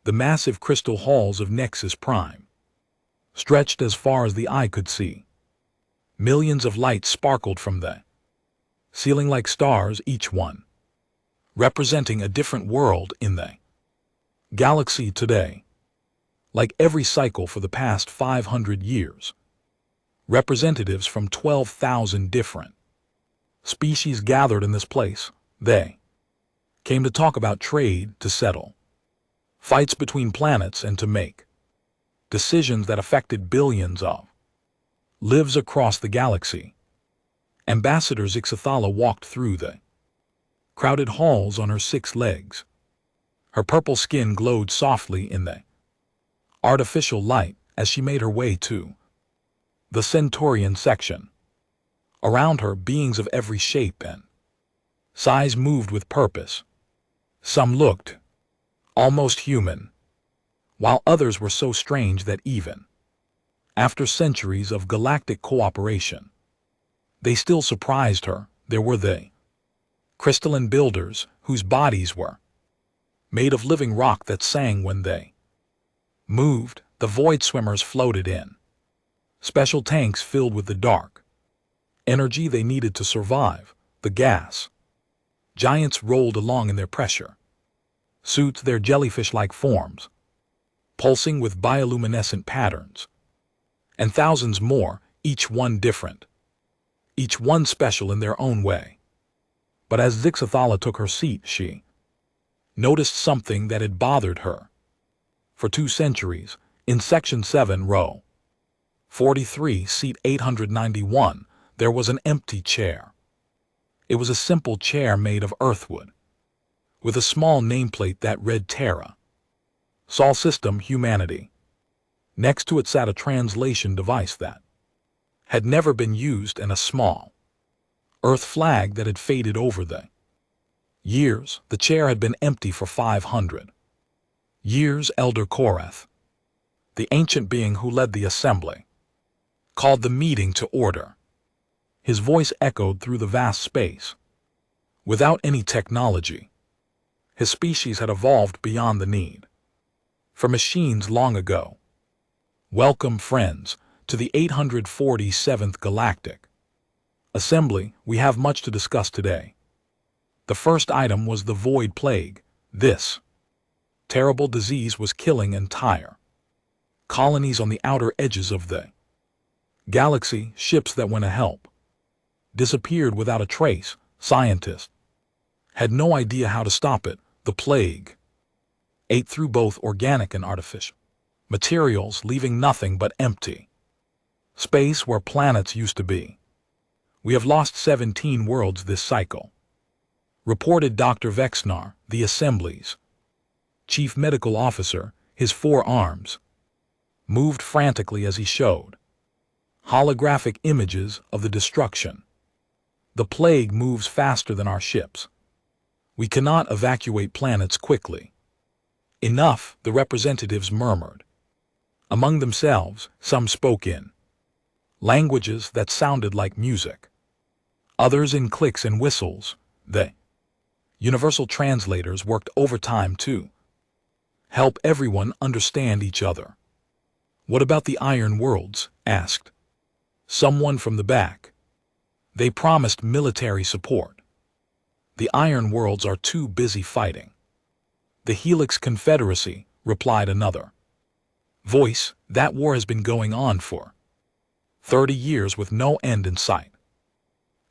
The massive crystal halls of Nexus Prime stretched as far as the eye could see. Millions of lights sparkled from the ceiling like stars, each one representing a different world in the galaxy today. Like every cycle for the past 500 years, representatives from 12,000 different species gathered in this place. They came to talk about trade, to settle fights between planets, and to make decisions that affected billions of lives across the galaxy. Ambassador Zixathala walked through the crowded halls on her 6 legs. Her purple skin glowed softly in the artificial light as she made her way to the Centaurian section. Around her, beings of every shape and size moved with purpose. Some looked almost human, while others were so strange that even after centuries of galactic cooperation, they still surprised her. There were the crystalline builders, whose bodies were made of living rock that sang when they moved. The void swimmers floated in special tanks filled with the dark energy they needed to survive. The gas giants rolled along in their pressure suits, their jellyfish-like forms pulsing with bioluminescent patterns, and thousands more, each one different, each one special in their own way. But as Zixathala took her seat, she noticed something that had bothered her for 2 centuries. In Section 7, Row 43, Seat 891, there was an empty chair. It was a simple chair made of earthwood, with a small nameplate that read Terra, Sol System, Humanity. Next to it sat a translation device that had never been used and a small Earth flag that had faded over the years. The chair had been empty for 500 years. Elder Korath, the ancient being who led the assembly, called the meeting to order. His voice echoed through the vast space. Without any technology, his species had evolved beyond the need for machines long ago. Welcome, friends, to the 847th Galactic Assembly. We have much to discuss today. The first item was the Void Plague. This terrible disease was killing entire colonies on the outer edges of the galaxy. Ships that went to help disappeared without a trace. Scientists had no idea how to stop it. The plague ate through both organic and artificial materials, leaving nothing but empty space where planets used to be. We have lost 17 worlds this cycle, reported Dr. Vexnar, the Assembly's chief medical officer. His 4 arms moved frantically as he showed holographic images of the destruction. The plague moves faster than our ships. We cannot evacuate planets quickly enough, the representatives murmured among themselves. Some spoke in languages that sounded like music, others in clicks and whistles. The universal translators worked overtime to help everyone understand each other. What about the Iron Worlds? Asked someone from the back. They promised military support. The Iron Worlds are too busy fighting the Helix Confederacy, replied another voice. That war has been going on for 30 years with no end in sight.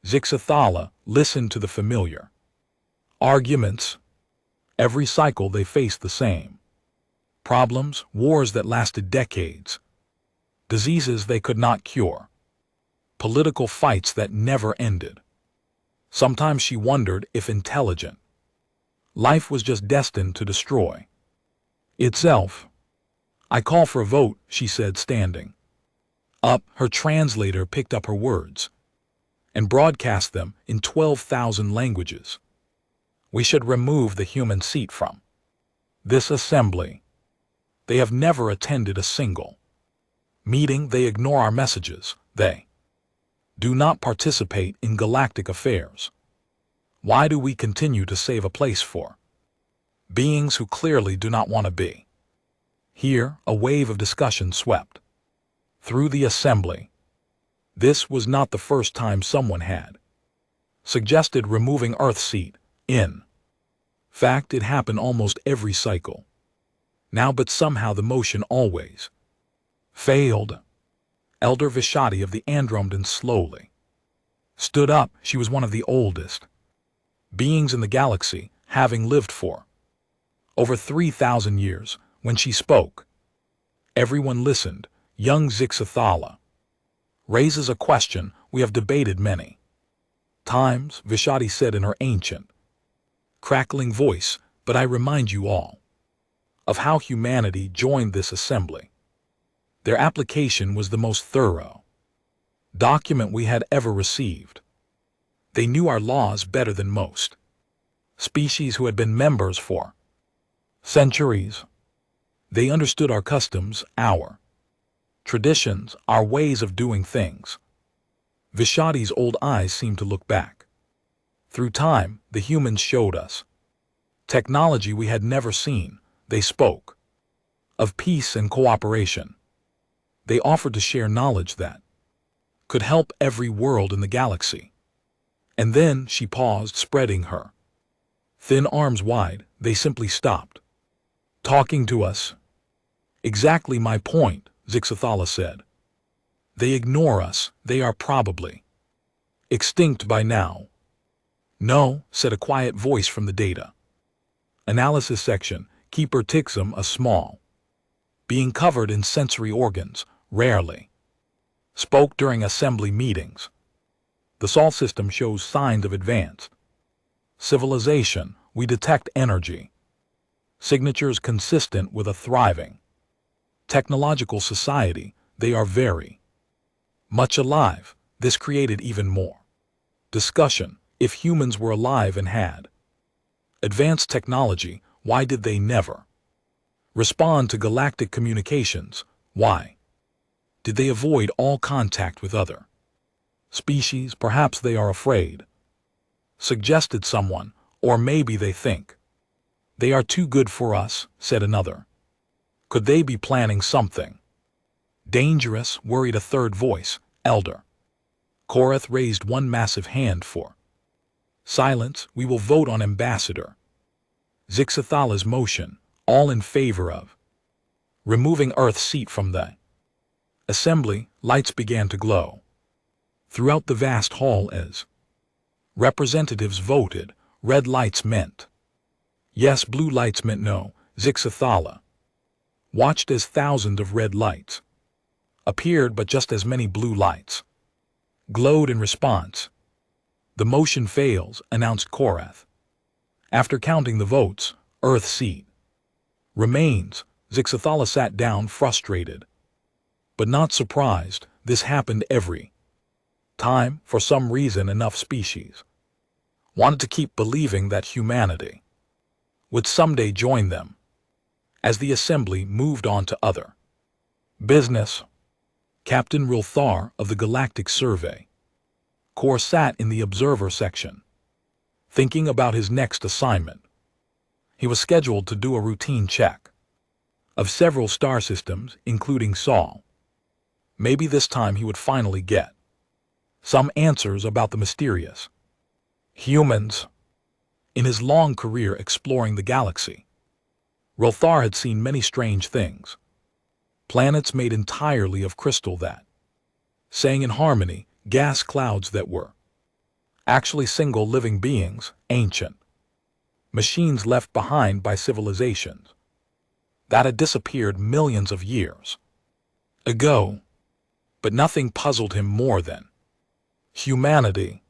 Zixathala listened to the familiar arguments. Every cycle they faced the same problems, wars that lasted decades, diseases they could not cure, political fights that never ended. Sometimes she wondered if intelligent life was just destined to destroy itself. I call for a vote, she said, standing up. Her translator picked up her words and broadcast them in 12,000 languages. We should remove the human seat from this assembly. They have never attended a single meeting. They ignore our messages. They do not participate in galactic affairs. Why do we continue to save a place for beings who clearly do not want to be Here, a wave of discussion swept through the assembly. This was not the first time someone had suggested removing Earth's seat. In fact, it happened almost every cycle. Now, but somehow the motion always failed. Elder Vishati of the Andromedans slowly stood up. She was one of the oldest beings in the galaxy, having lived for over 3,000 years. When she spoke, everyone listened. Young Zixathala raises a question we have debated many times, Vishati said in her ancient, crackling voice, but I remind you all of how humanity joined this assembly. Their application was the most thorough document we had ever received. They knew our laws better than most species who had been members for centuries. They understood our customs, our traditions, our ways of doing things. Vishati's old eyes seemed to look back. Through time, the humans showed us technology we had never seen. They spoke of peace and cooperation. They offered to share knowledge that could help every world in the galaxy. And then she paused, spreading her thin arms wide. They simply stopped talking to us. Exactly my point, Zixathala said. They ignore us. They are probably extinct by now. No, said a quiet voice from the data analysis section. Keeper Tixum, a small being covered in sensory organs, rarely spoke during assembly meetings. The Sol system shows signs of advanced civilization. We detect energy signatures consistent with a thriving technological society. They are very much alive. This created even more discussion. If humans were alive and had advanced technology, why did they never respond to galactic communications? Why did they avoid all contact with other species? Perhaps they are afraid, suggested someone, or maybe they think they are too good for us, said another. Could they be planning something dangerous? Worried a third voice. Elder Korath raised one massive hand for silence. We will vote on Ambassador Zixathala's motion. All in favor of removing Earth's seat from the assembly. Lights began to glow throughout the vast hall as representatives voted. Red lights meant yes, blue lights meant no. Zixathala watched as thousands of red lights appeared, but just as many blue lights glowed in response. The motion fails, announced Korath. After counting the votes, Earth's seat remains. Zixathala sat down, frustrated, but not surprised. This happened every time. For some reason, enough species wanted to keep believing that humanity would someday join them. As the assembly moved on to other business, Captain Rilthar of the Galactic Survey Corps sat in the observer section, thinking about his next assignment. He was scheduled to do a routine check of several star systems, including Sol. Maybe this time he would finally get some answers about the mysterious humans. In his long career exploring the galaxy, Rilthar had seen many strange things. Planets made entirely of crystal that sang in harmony, gas clouds that were actually single living beings, ancient machines left behind by civilizations that had disappeared millions of years ago. But nothing puzzled him more than humanity.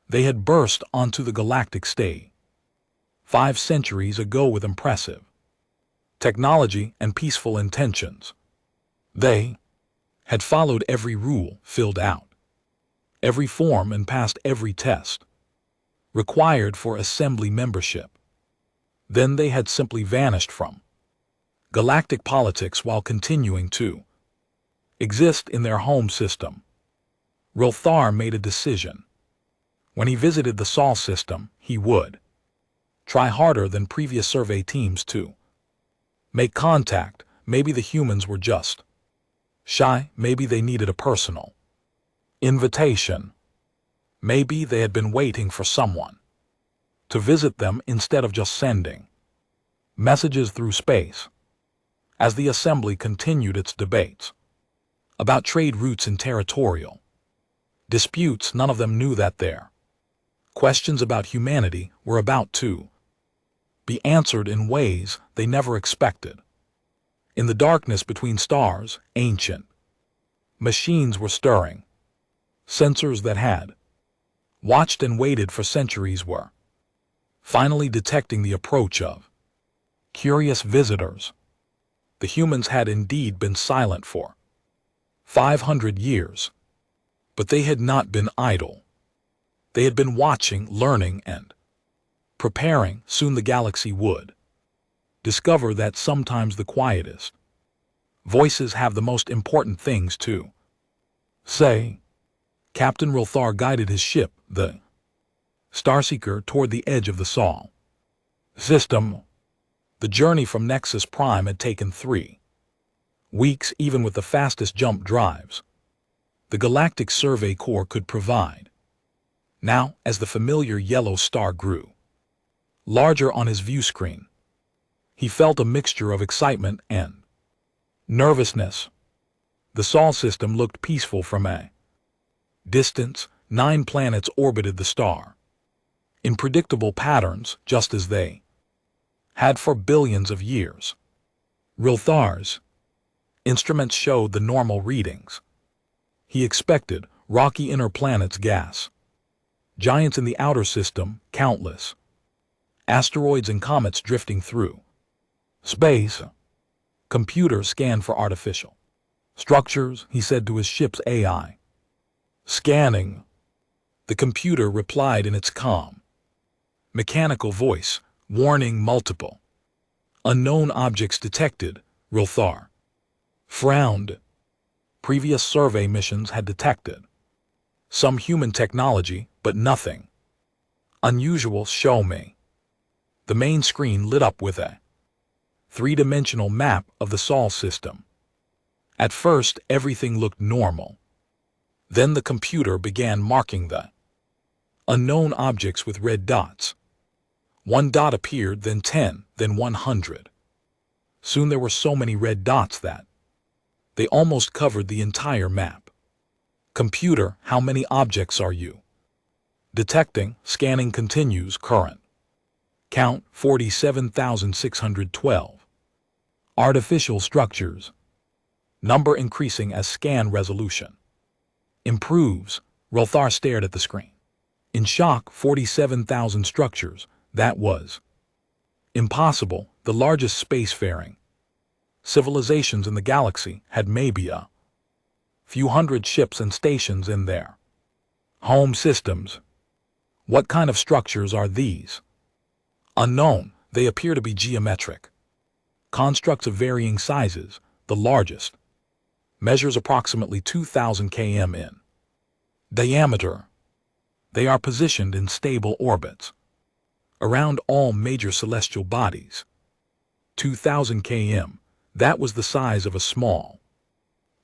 They had burst onto the galactic stage 5 centuries ago with impressive technology and peaceful intentions. They had followed every rule, filled out every form, and passed every test required for assembly membership. Then they had simply vanished from galactic politics while continuing to exist in their home system. Rilthar made a decision. When he visited the Sol system, he would try harder than previous survey teams to make contact, maybe the humans were just shy, maybe they needed a personal invitation. Maybe they had been waiting for someone to visit them instead of just sending messages through space. As the assembly continued its debates about trade routes and territorial disputes, none of them knew that their questions about humanity were about to be answered in ways they never expected. In the darkness between stars, ancient machines were stirring. Sensors that had watched and waited for centuries were finally detecting the approach of curious visitors. The humans had indeed been silent for 500 years, but they had not been idle. They had been watching, learning, and preparing. Soon the galaxy would discover that sometimes the quietest voices have the most important things to say. Captain Rilthar guided his ship, the Starseeker, toward the edge of the Sol system. The journey from Nexus Prime had taken 3 weeks, even with the fastest jump drives the Galactic Survey Corps could provide. Now, as the familiar yellow star grew larger on his view screen, he felt a mixture of excitement and nervousness. The Sol system looked peaceful from a distance. 9 planets orbited the star in predictable patterns, just as they had for billions of years. Rilthar's instruments showed the normal readings he expected: rocky inner planets, gas giants in the outer system, countless asteroids and comets drifting through space. Computer scanned for artificial structures, he said to his ship's AI. Scanning. The computer replied in its calm, mechanical voice. Warning: multiple unknown objects detected. Rilthar frowned. Previous survey missions had detected some human technology, but nothing unusual. Show me. The main screen lit up with a 3-dimensional map of the Sol system. At first, everything looked normal. Then the computer began marking the unknown objects with red dots. 1 dot appeared, then 10, then 100. Soon there were so many red dots that they almost covered the entire map. Computer, how many objects are you detecting? Scanning continues. Current count 47,612. Artificial structures. Number increasing as scan resolution improves. Rilthar stared at the screen in shock. 47,000 structures. That was impossible. The largest spacefaring civilizations in the galaxy had maybe a few hundred ships and stations in their home systems. What kind of structures are these? Unknown. They appear to be geometric constructs of varying sizes. The largest measures approximately 2,000 km in diameter. They are positioned in stable orbits around all major celestial bodies. 2,000 km. That was the size of a small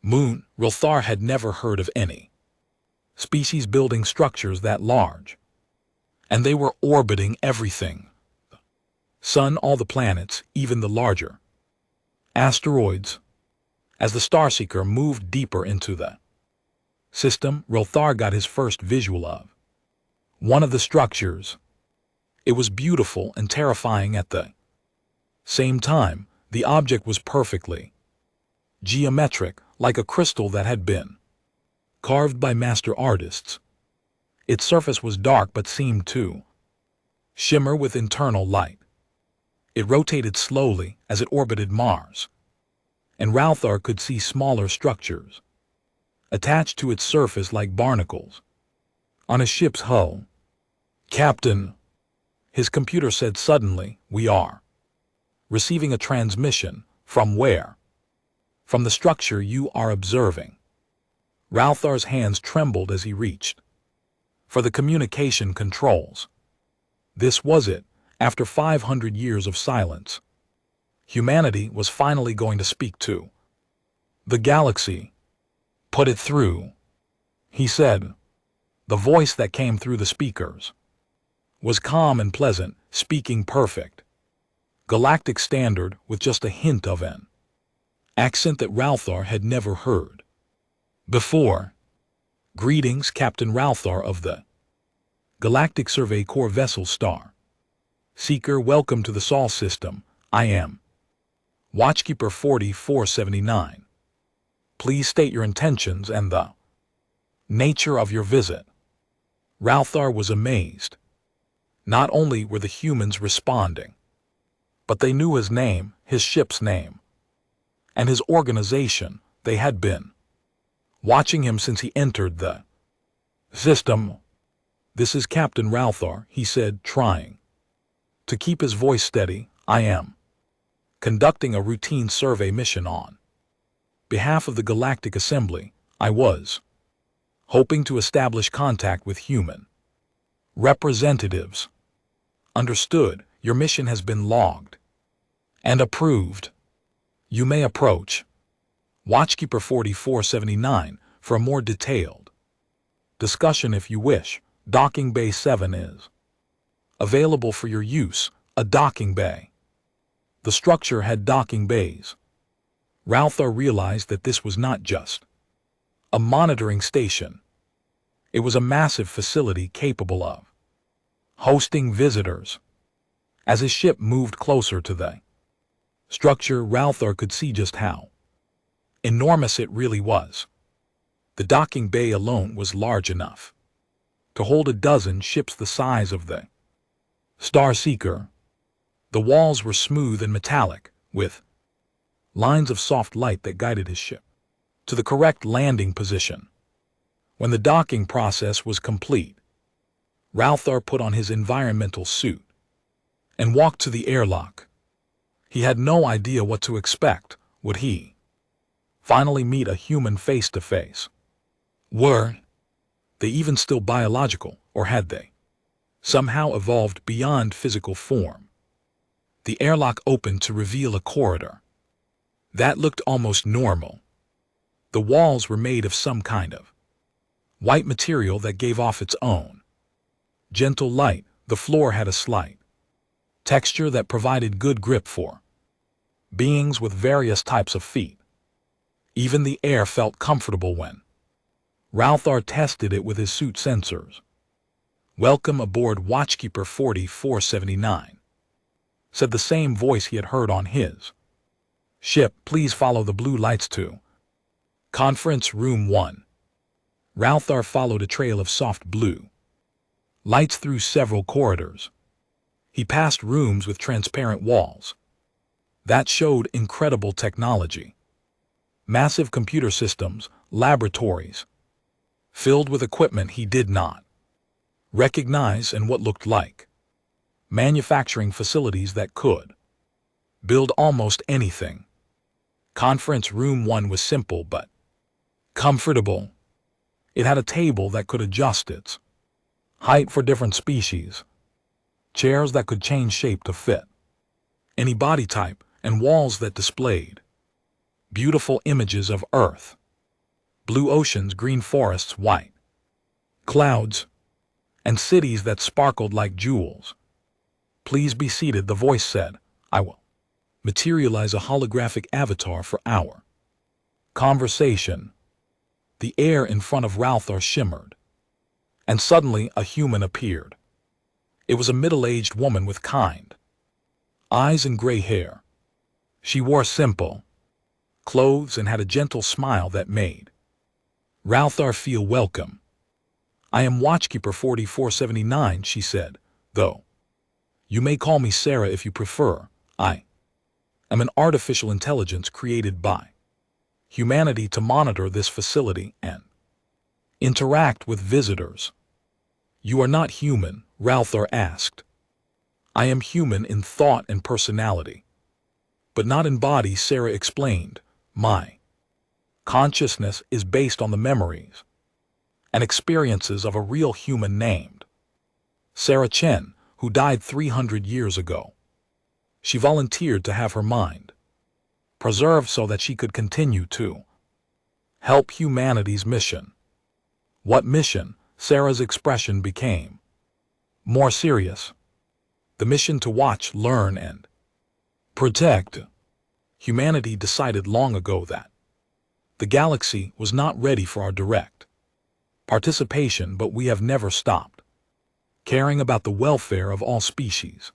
moon. Rilthar had never heard of any species building structures that large. And they were orbiting everything: the sun, all the planets, even the larger asteroids. As the Starseeker moved deeper into the system, Rilthar got his first visual of one of the structures. It was beautiful and terrifying at the same time. The object was perfectly geometric, like a crystal that had been carved by master artists. Its surface was dark but seemed to shimmer with internal light. It rotated slowly as it orbited Mars, and Rilthar could see smaller structures attached to its surface like barnacles on a ship's hull. Captain, his computer said suddenly, we are receiving a transmission. From where? From the structure you are observing. Rilthar's hands trembled as he reached for the communication controls. This was it. After 500 years of silence, Humanity was finally going to speak to. The galaxy. Put it through, he said. The voice that came through the speakers was calm and pleasant, speaking perfect Galactic standard with just a hint of an accent that Ralthar had never heard before. Greetings, Captain Ralthar of the Galactic Survey Corps vessel Star Seeker. Welcome to the Sol system. I am Watchkeeper 4479. Please state your intentions and the nature of your visit. Ralthar was amazed. Not only were the humans responding, but they knew his name, his ship's name, and his organization. They had been watching him since he entered the system. This is Captain Ralthar, he said, trying to keep his voice steady. I am conducting a routine survey mission on behalf of the Galactic Assembly. I was hoping to establish contact with human representatives. Understood. Your mission has been logged and approved. You may approach Watchkeeper 4479 for a more detailed discussion if you wish. Docking Bay 7 is available for your use. A docking bay. The structure had docking bays. Ralthar realized that this was not just a monitoring station. It was a massive facility capable of hosting visitors. As his ship moved closer to the structure, Ralthar could see just how enormous it really was. The docking bay alone was large enough to hold a dozen ships the size of the Star Seeker. The walls were smooth and metallic, with lines of soft light that guided his ship to the correct landing position. When the docking process was complete, Ralthar put on his environmental suit and walked to the airlock. He had no idea what to expect. Would he finally meet a human face to face? Were they even still biological, or had they somehow evolved beyond physical form? The airlock opened to reveal a corridor that looked almost normal. The walls were made of some kind of white material that gave off its own gentle light. The floor had a slight texture that provided good grip for beings with various types of feet. Even the air felt comfortable when Ralthar tested it with his suit sensors. Welcome aboard Watchkeeper 4479, said the same voice he had heard on his ship. Please follow the blue lights to Conference Room 1. Ralthar followed a trail of soft blue lights through several corridors. He passed rooms with transparent walls that showed incredible technology. Massive computer systems, laboratories, filled with equipment he did not recognize, and what looked like manufacturing facilities that could build almost anything. Conference Room 1 was simple but comfortable. It had a table that could adjust its height for different species, chairs that could change shape to fit any body type, and walls that displayed beautiful images of Earth, blue oceans, green forests, white clouds, and cities that sparkled like jewels. Please be seated, the voice said. I will materialize a holographic avatar for our conversation. The air in front of Ralthar shimmered, and suddenly a human appeared. It was a middle-aged woman with kind eyes and gray hair. She wore simple clothes and had a gentle smile that made Ralthar feel welcome. I am Watchkeeper 4479, she said, though you may call me Sarah if you prefer. I am an artificial intelligence created by humanity to monitor this facility and interact with visitors. You are not human, Ralthar asked. I am human in thought and personality, but not in body, Sarah explained. My consciousness is based on the memories and experiences of a real human named Sarah Chen, who died 300 years ago. She volunteered to have her mind preserved so that she could continue to help humanity's mission. What mission? Sarah's expression became more serious. The mission to watch, learn, and protect. Humanity decided long ago that the galaxy was not ready for our direct participation, but we have never stopped caring about the welfare of all species.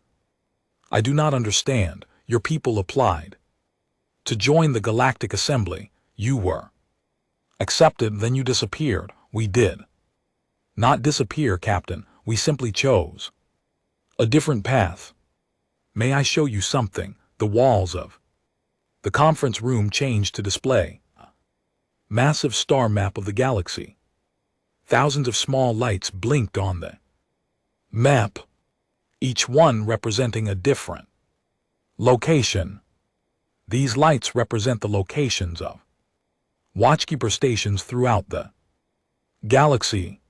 I do not understand. Your people applied to join the Galactic Assembly. You were accepted, then you disappeared. We did not disappear, Captain. We simply chose a different path. May I show you something? The walls of the conference room changed to display a massive star map of the galaxy. Thousands of small lights blinked on the map, each one representing a different location. These lights represent the locations of watchkeeper stations throughout the galaxy.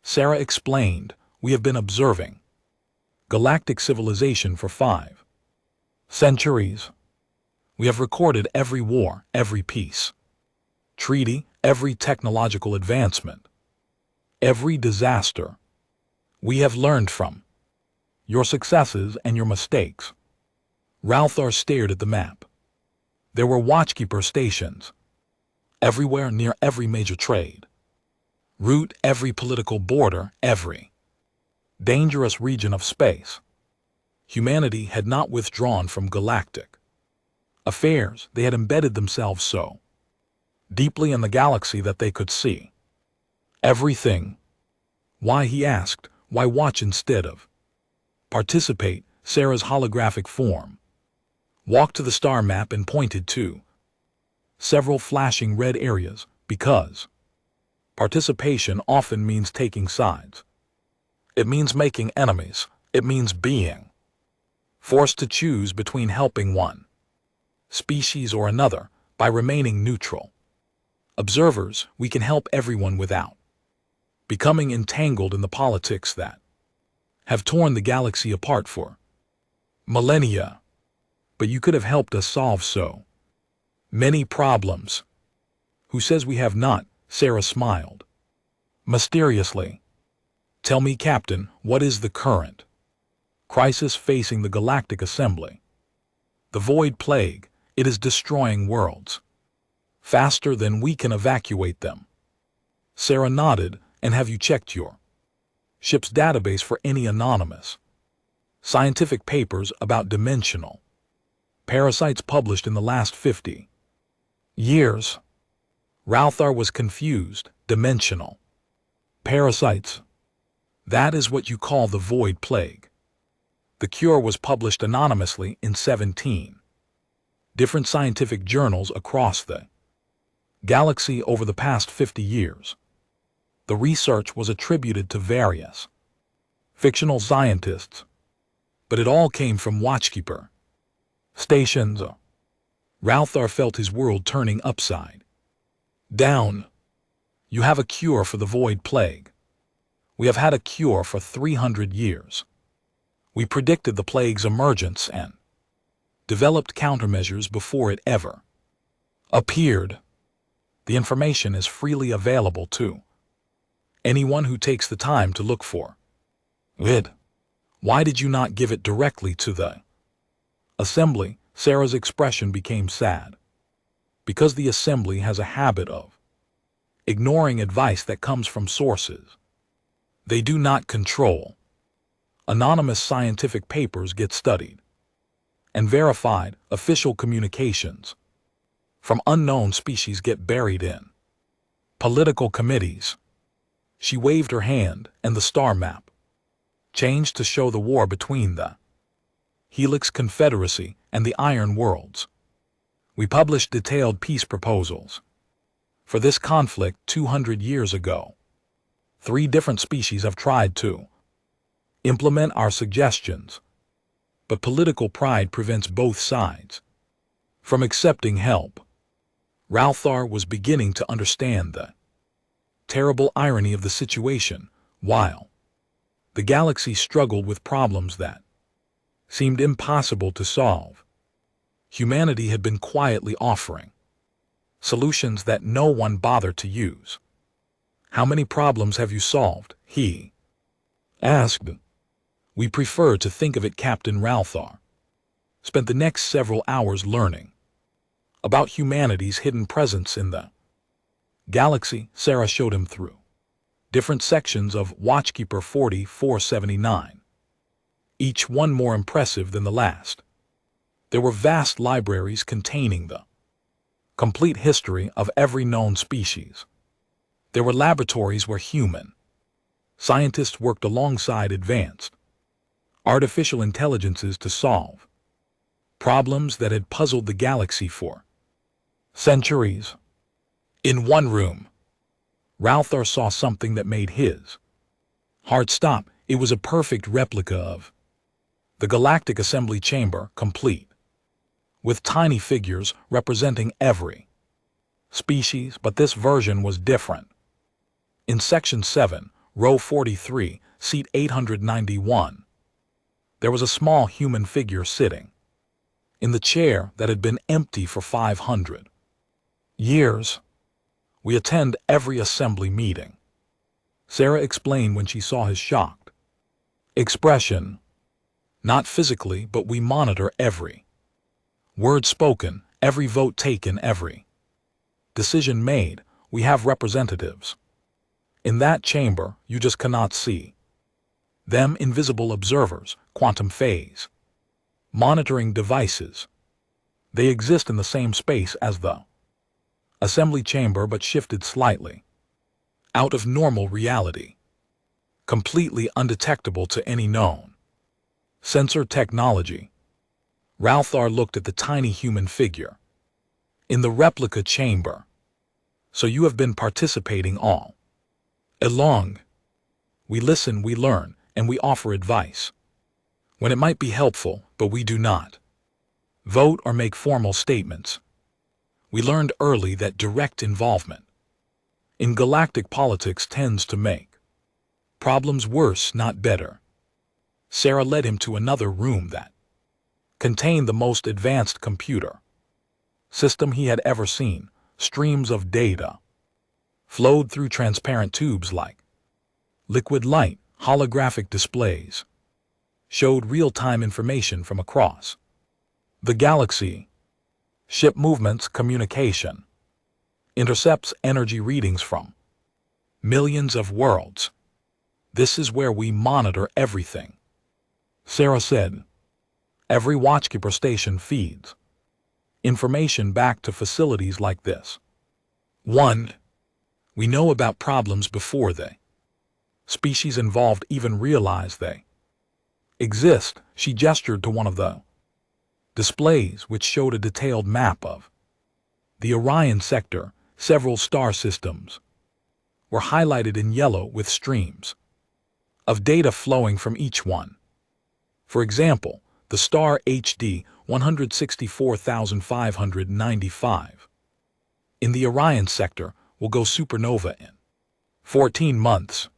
Sarah explained, we have been observing galactic civilization for 5 centuries. We have recorded every war, every peace treaty, every technological advancement, every disaster. We have learned from your successes and your mistakes. Ralthar stared at the map. There were watchkeeper stations everywhere, near every major trade route, every political border, every dangerous region of space. Humanity had not withdrawn from galactic affairs. They had embedded themselves so deeply in the galaxy that they could see everything. Why, he asked, why watch instead of participate? Sarah's holographic form walked to the star map and pointed to several flashing red areas. Because participation often means taking sides. It means making enemies. It means being forced to choose between helping one species or another by remaining neutral observers. We can help everyone without becoming entangled in the politics that have torn the galaxy apart for millennia. But you could have helped us solve so many problems. Who says we have not? Sarah smiled mysteriously. Tell me, Captain, what is the current crisis facing the Galactic Assembly? The Void Plague. It is destroying worlds faster than we can evacuate them. Sarah nodded. And have you checked your ship's database for any anonymous scientific papers about dimensional parasites published in the last 50 years? Ralthar was confused. Dimensional parasites. That is what you call the Void Plague. The cure was published anonymously in 17 different scientific journals across the galaxy over the past 50 years. The research was attributed to various fictional scientists, but it all came from watchkeeper stations. Ralthar felt his world turning upside down. You have a cure for the Void Plague. We have had a cure for 300 years. We predicted the plague's emergence and developed countermeasures before it ever appeared. The information is freely available to anyone who takes the time to look for it. Why did you not give it directly to the Assembly? Sarah's expression became sad. Because the Assembly has a habit of ignoring advice that comes from sources they do not control. Anonymous scientific papers get studied and verified. Official communications from unknown species get buried in political committees. She waved her hand, and the star map changed to show the war between the Helix Confederacy and the Iron Worlds. We published detailed peace proposals for this conflict 200 years ago. 3 different species have tried to implement our suggestions, but political pride prevents both sides from accepting help. Ralthar was beginning to understand the terrible irony of the situation. While the galaxy struggled with problems that seemed impossible to solve. Humanity had been quietly offering solutions that no one bothered to use. "How many problems have you solved?" he asked. "We prefer to think of it," Captain Ralthar spent the next several hours learning about humanity's hidden presence in the galaxy. Sarah showed him through different sections of Watchkeeper 4479, each one more impressive than the last. There were vast libraries containing the complete history of every known species. There were laboratories where human scientists worked alongside advanced artificial intelligences to solve problems that had puzzled the galaxy for centuries. In one room, Ralthar saw something that made his heart stop. It was a perfect replica of the Galactic Assembly Chamber, complete with tiny figures representing every species, but this version was different. In Section 7, Row 43, Seat 891, there was a small human figure sitting in the chair that had been empty for 500 years. "We attend every assembly meeting," Sarah explained when she saw his shocked expression. "Not physically, but we monitor every word spoken, every vote taken, every decision made. We have representatives in that chamber. You just cannot see them. Invisible observers, quantum phase monitoring devices. They exist in the same space as the assembly chamber, but shifted slightly out of normal reality, completely undetectable to any known sensor technology." Ralthar looked at the tiny human figure in the replica chamber. "So you have been participating all along. We listen, we learn, and we offer advice when it might be helpful, but we do not vote or make formal statements. We learned early that direct involvement in galactic politics tends to make problems worse, not better." Sarah led him to another room that contained the most advanced computer system he had ever seen. Streams of data flowed through transparent tubes like liquid light. Holographic displays showed real-time information from across the galaxy. Ship movements, communication, intercepts, energy readings from millions of worlds. "This is where we monitor everything," Sarah said. "Every Watchkeeper station feeds information back to facilities like this. 1. We know about problems before the species involved even realize they exist." She gestured to one of the displays, which showed a detailed map of the Orion sector. Several star systems were highlighted in yellow with streams of data flowing from each one. For example, the star HD 164,595 in the Orion sector will go supernova in 14 months,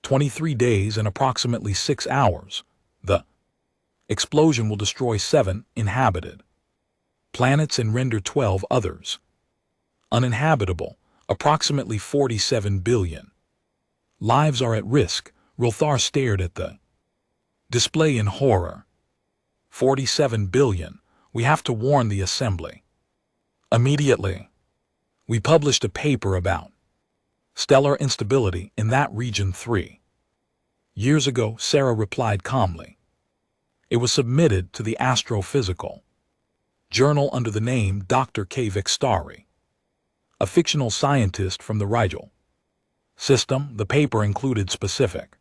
23 days, and approximately 6 hours. The explosion will destroy 7 inhabited planets and render 12 others uninhabitable. Approximately 47 billion lives are at risk. Ralthar stared at the display in horror. 47 billion. We have to warn the assembly immediately. We published a paper about stellar instability in that region 3 years ago, Sarah replied calmly. It was submitted to the Astrophysical Journal under the name Dr. K. Vixtari, a fictional scientist from the Rigel system. The paper included specific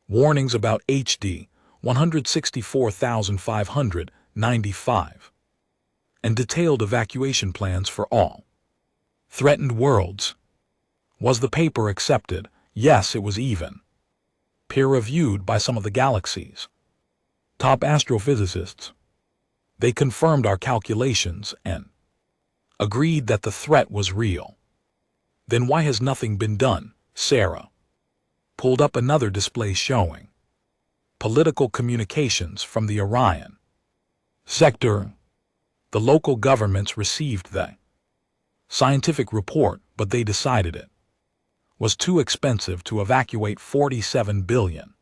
warnings about HD 164,595 and detailed evacuation plans for all threatened worlds. Was the paper accepted? Yes, it was even peer-reviewed by some of the galaxy's top astrophysicists. They confirmed our calculations and agreed that the threat was real. Then why has nothing been done? Sarah pulled up another display showing Political communications from the Orion sector. The local governments received the scientific report, but they decided it was too expensive to evacuate 47 billion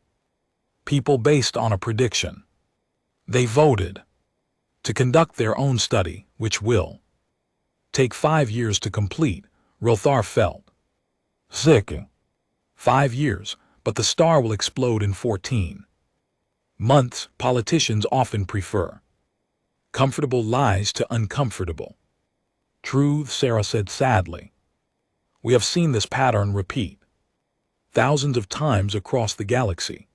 people based on a prediction. They voted to conduct their own study, which will take 5 years to complete. Rothar felt sick. 5 years, but the star will explode in 14 months. Politicians often prefer comfortable lies to uncomfortable truth, Sarah said sadly. We have seen this pattern repeat thousands of times across the galaxy.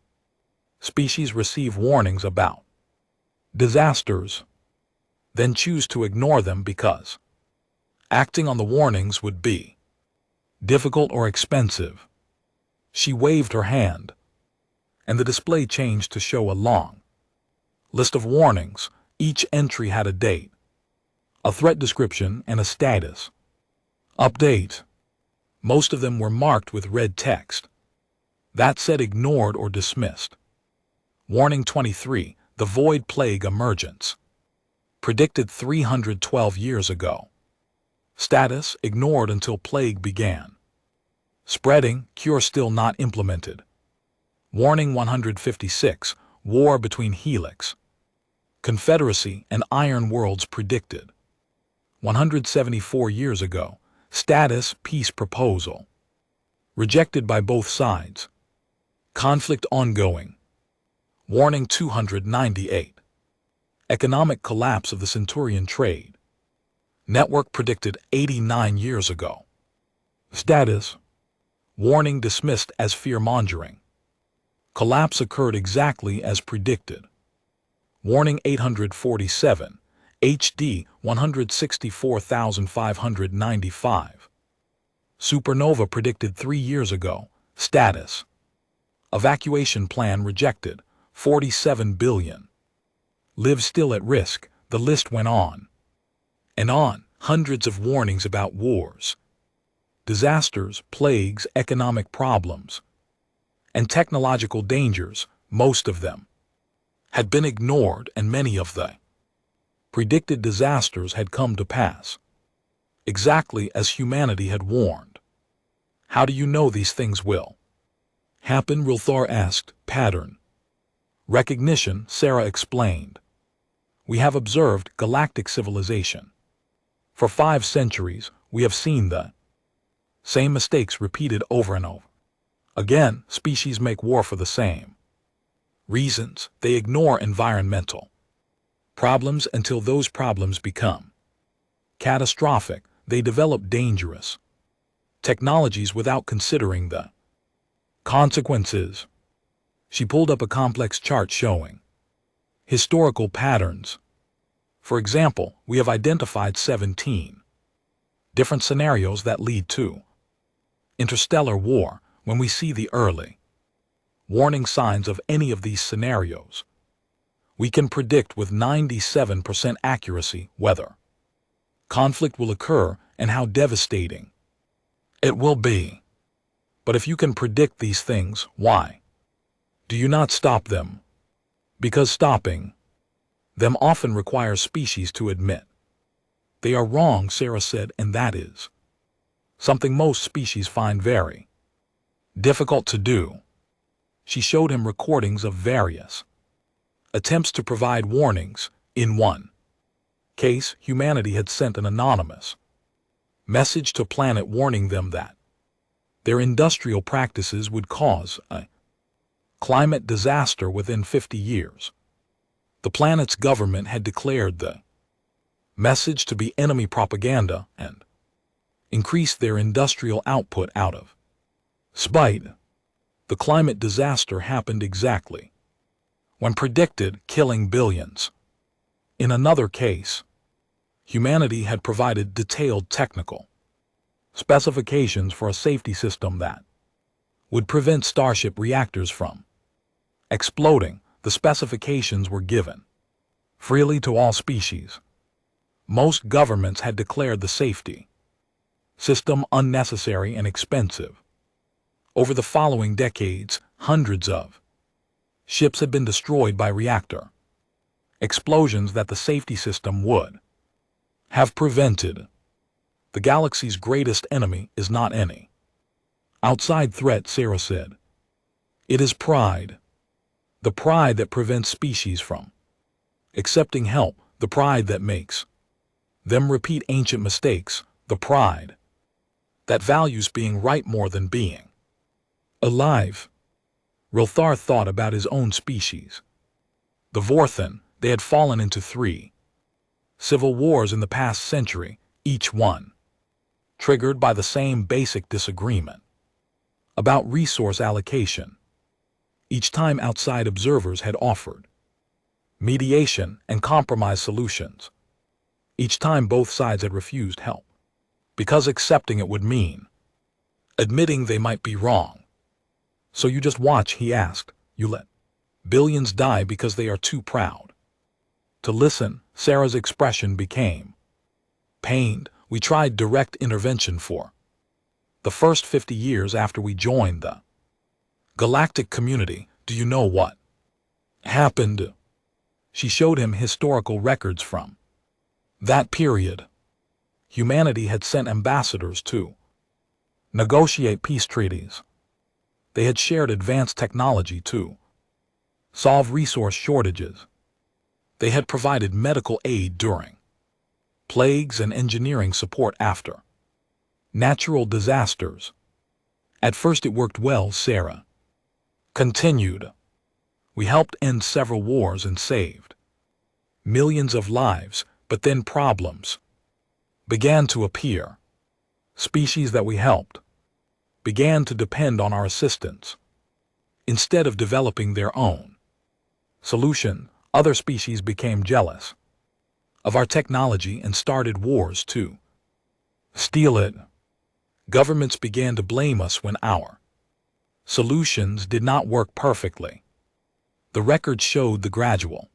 Species receive warnings about disasters, then choose to ignore them because acting on the warnings would be difficult or expensive. She waved her hand, and the display changed to show a long list of warnings. Each entry had a date, a threat description, and a status update. Most of them were marked with red text that said ignored or dismissed. Warning 23, the void plague emergence. Predicted 312 years ago. Status, ignored until plague began. Spreading, cure still not implemented. Warning 156, war between Helix, Confederacy, and Iron Worlds predicted 174 years ago. Status, peace proposal. Rejected by both sides. Conflict ongoing. Warning 298. Economic collapse of the Centurion trade network predicted 89 years ago. Status. Warning dismissed as fear-mongering. Collapse occurred exactly as predicted. Warning 847. HD 164,595. Supernova predicted 3 years ago. Status. Evacuation plan rejected. 47 billion. Live still at risk. The list went on and on. Hundreds of warnings about wars, disasters, plagues, economic problems, and technological dangers. Most of them had been ignored, and many of the predicted disasters had come to pass, exactly as humanity had warned. How do you know these things will happen? Rothar asked. Pattern recognition, Sarah explained. We have observed galactic civilization. For 5 centuries, we have seen the same mistakes repeated over and over. Again, species make war for the same reasons. They ignore environmental problems until those problems become catastrophic. They develop dangerous technologies without considering the consequences. She pulled up a complex chart showing historical patterns. For example, we have identified 17 different scenarios that lead to interstellar war. When we see the early warning signs of any of these scenarios, we can predict with 97% accuracy whether conflict will occur and how devastating it will be. But if you can predict these things, why do you not stop them? Because stopping them often requires species to admit they are wrong, Sarah said, and that is something most species find very difficult to do. She showed him recordings of various attempts to provide warnings. In one case, humanity had sent an anonymous message to planet warning them that their industrial practices would cause a climate disaster within 50 years. The planet's government had declared the message to be enemy propaganda and increased their industrial output out of spite. The climate disaster happened exactly when predicted, killing billions. In another case, humanity had provided detailed technical specifications for a safety system that would prevent Starship reactors from exploding. The specifications were given freely to all species. Most governments had declared the safety system unnecessary and expensive. Over the following decades, hundreds of Ships had been destroyed by reactor explosions that the safety system would have prevented. The galaxy's greatest enemy is not any outside threat, Sarah said. It is pride. The pride that prevents species from accepting help, the pride that makes them repeat ancient mistakes, the pride that values being right more than being alive. Rilthar thought about his own species. The Vorthan, they had fallen into 3 civil wars in the past century, each one triggered by the same basic disagreement about resource allocation. Each time outside observers had offered mediation and compromise solutions. Each time both sides had refused help, because accepting it would mean admitting they might be wrong. So you just watch, he asked. You let billions die because they are too proud to listen. Sarah's expression became pained. We tried direct intervention for the first 50 years after we joined the Galactic community. Do you know what happened? She showed him historical records from that period. Humanity had sent ambassadors to negotiate peace treaties. They had shared advanced technology to solve resource shortages. They had provided medical aid during plagues and engineering support after natural disasters. At first it worked well, Sarah continued. We helped end several wars and saved millions of lives, but then problems began to appear. Species that we helped began to depend on our assistance. Instead of developing their own solution, other species became jealous of our technology and started wars to steal it. Governments began to blame us when our solutions did not work perfectly. The records showed the gradual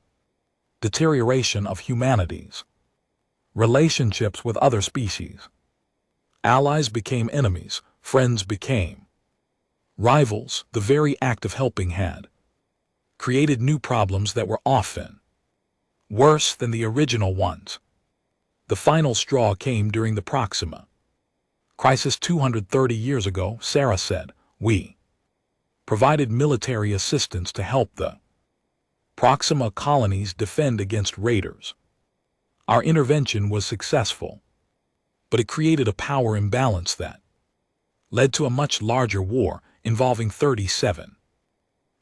deterioration of humanity's relationships with other species. Allies became enemies, friends became rivals. The very act of helping had created new problems that were often worse than the original ones. The final straw came during the Proxima crisis 230 years ago, Sarah said. We provided military assistance to help the Proxima colonies defend against raiders. Our intervention was successful, but it created a power imbalance that led to a much larger war involving 37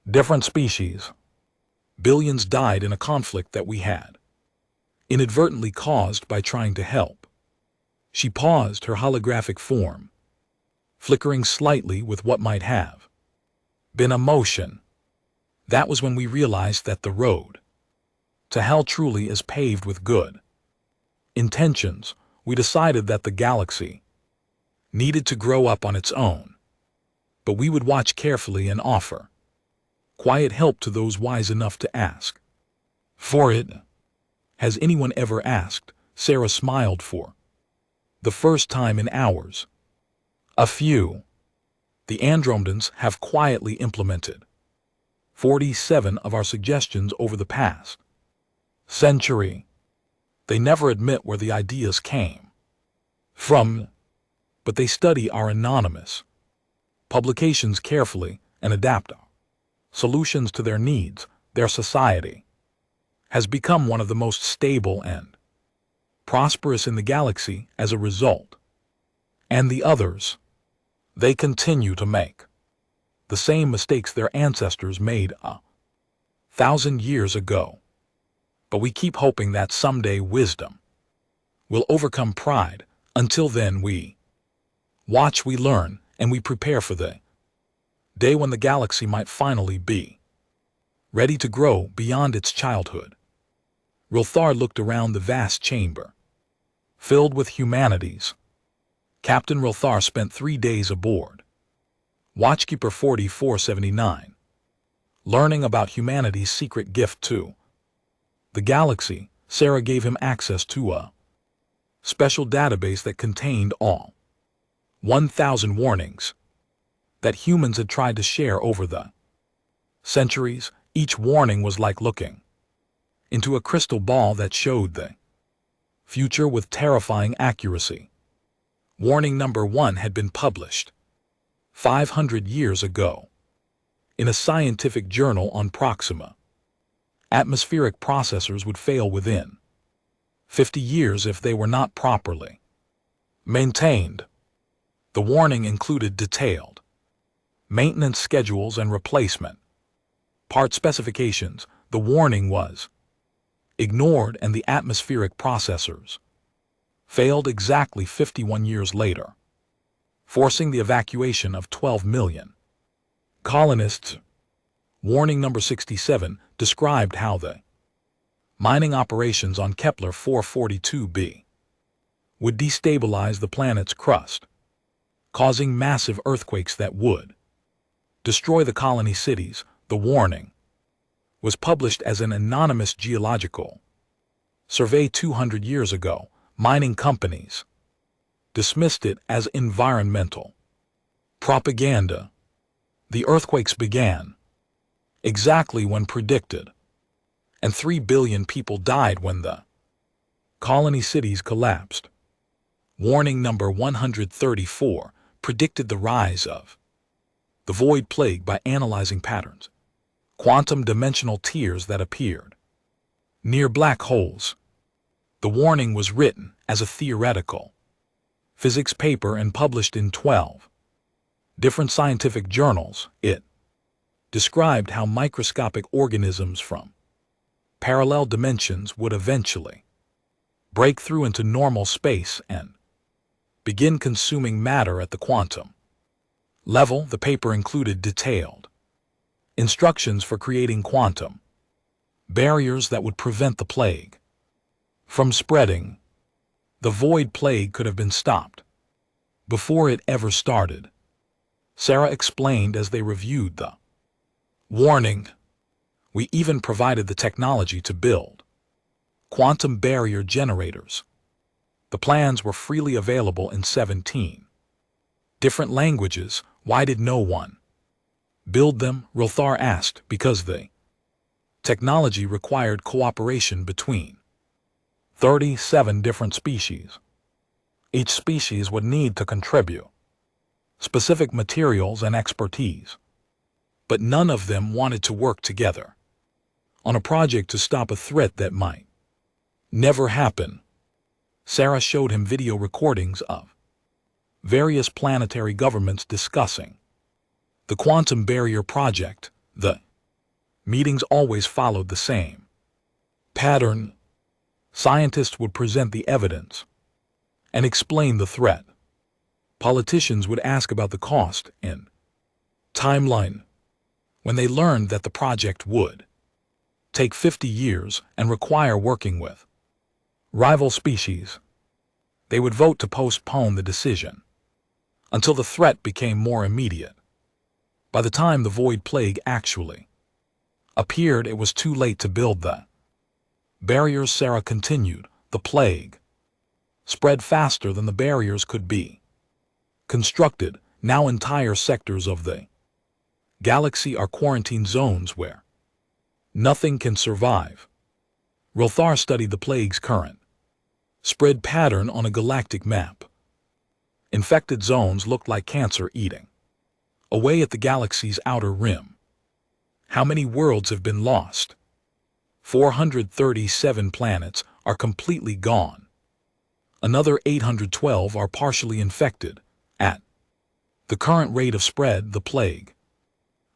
different species. Billions died in a conflict that we had inadvertently caused by trying to help. She paused, her holographic form flickering slightly with what might have been emotion. That was when we realized that the road to hell truly is paved with good intentions. We decided that the galaxy needed to grow up on its own, but we would watch carefully and offer quiet help to those wise enough to ask for it. Has anyone ever asked? Sarah smiled for the first time in hours. A few. The Andromedans have quietly implemented 47 of our suggestions over the past century. They never admit where the ideas came from, but they study our anonymous publications carefully and adapt our solutions to their needs. Their society has become one of the most stable and prosperous in the galaxy as a result. And the others, they continue to make the same mistakes their ancestors made 1,000 years ago. But we keep hoping that someday wisdom will overcome pride. Until then, we watch, we learn, and we prepare for the day when the galaxy might finally be ready to grow beyond its childhood. Rilthar looked around the vast chamber, filled with humanities. Captain Rilthar spent 3 days aboard Watchkeeper 4479, learning about humanity's secret gift to the galaxy. Sarah gave him access to a special database that contained all 1,000 warnings that humans had tried to share over the centuries. Each warning was like looking into a crystal ball that showed the future with terrifying accuracy. Warning number 1 had been published 500 years ago in a scientific journal on Proxima. Atmospheric processors would fail within 50 years if they were not properly maintained. The warning included detailed maintenance schedules and replacement part specifications. The warning was ignored and the atmospheric processors failed exactly 51 years later, forcing the evacuation of 12 million colonists. Warning number 67 described how the mining operations on Kepler 442b would destabilize the planet's crust, causing massive earthquakes that would destroy the colony cities. The warning was published as an anonymous geological survey 200 years ago. Mining companies dismissed it as environmental propaganda. The earthquakes began exactly when predicted, and 3 billion people died when the colony cities collapsed. Warning number 134 predicted the rise of the void plague by analyzing patterns, quantum dimensional tears that appeared near black holes. The warning was written as a theoretical physics paper and published in 12 different scientific journals. It described how microscopic organisms from parallel dimensions would eventually break through into normal space and begin consuming matter at the quantum level. The paper included detailed instructions for creating quantum barriers that would prevent the plague from spreading. The void plague could have been stopped before it ever started, Sarah explained as they reviewed the warning. We even provided the technology to build quantum barrier generators. The plans were freely available in 17 different languages. Why did no one build them? Rilthar asked. Because the technology required cooperation between 37 different species. Each species would need to contribute specific materials and expertise, but none of them wanted to work together on a project to stop a threat that might never happen. Sarah showed him video recordings of various planetary governments discussing the quantum barrier project. The meetings always followed the same pattern. Scientists would present the evidence and explain the threat. Politicians would ask about the cost and timeline. When they learned that the project would take 50 years and require working with rival species, they would vote to postpone the decision until the threat became more immediate. By the time the void plague actually appeared, it was too late to build the barriers. Sarah continued. The plague spread faster than the barriers could be constructed. Now entire sectors of the galaxy are quarantine zones where nothing can survive. Rilthar studied the plague's current spread pattern on a galactic map. Infected zones looked like cancer eating away at the galaxy's outer rim. How many worlds have been lost? 437 planets are completely gone. Another 812 are partially infected. At the current rate of spread, the plague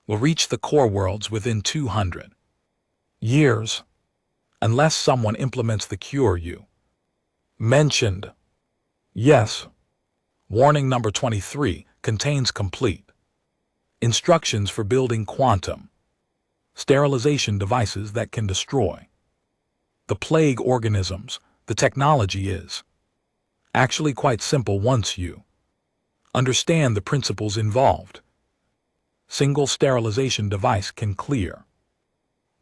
will reach the core worlds within 200 years, unless someone implements the cure you mentioned. Yes. Warning number 23 contains complete instructions for building quantum sterilization devices that can destroy the plague organisms. The technology is actually quite simple once you understand the principles involved. Single sterilization device can clear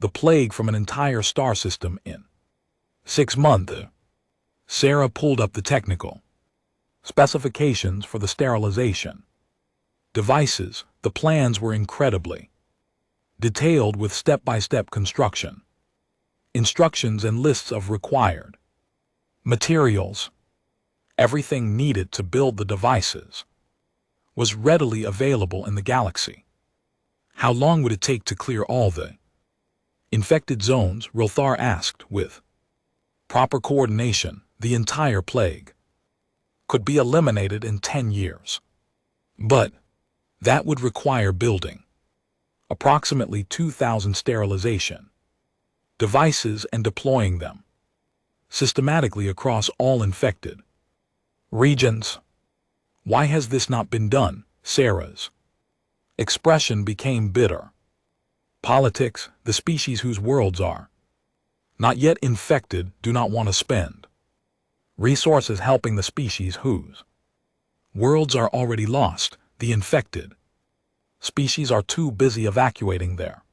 the plague from an entire star system in 6 months. Sarah pulled up the technical specifications for the sterilization devices. The plans were incredibly detailed with step-by-step construction, instructions and lists of required materials. Everything needed to build the devices was readily available in the galaxy. How long would it take to clear all the infected zones? Rilthar asked. With proper coordination, the entire plague could be eliminated in 10 years. But that would require building approximately 2,000 sterilization devices and deploying them systematically across all infected regions. Why has this not been done? Sarah's expression became bitter. Politics, the species whose worlds are not yet infected do not want to spend resources helping the species whose worlds are already lost. The infected species are too busy evacuating their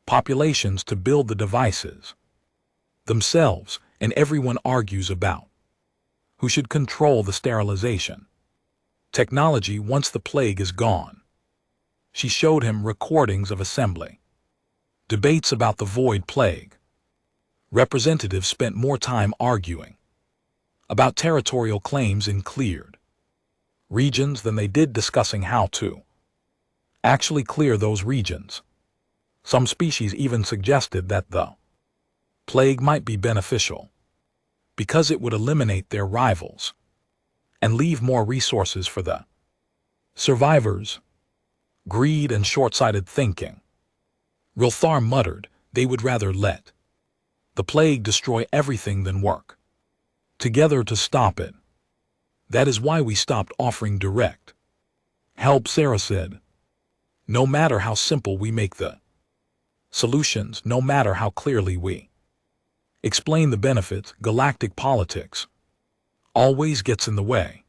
populations to build the devices themselves, and everyone argues about who should control the sterilization technology once the plague is gone. She showed him recordings of assembly debates about the void plague. Representatives spent more time arguing about territorial claims in cleared regions than they did discussing how to actually clear those regions. Some species even suggested that the plague might be beneficial because it would eliminate their rivals and leave more resources for the survivors. Greed and short-sighted thinking. Rilthar muttered, they would rather let the plague destroy everything than work together to stop it. That is why we stopped offering direct help, Sarah said. No matter how simple we make the solutions, no matter how clearly we explain the benefits, galactic politics always gets in the way.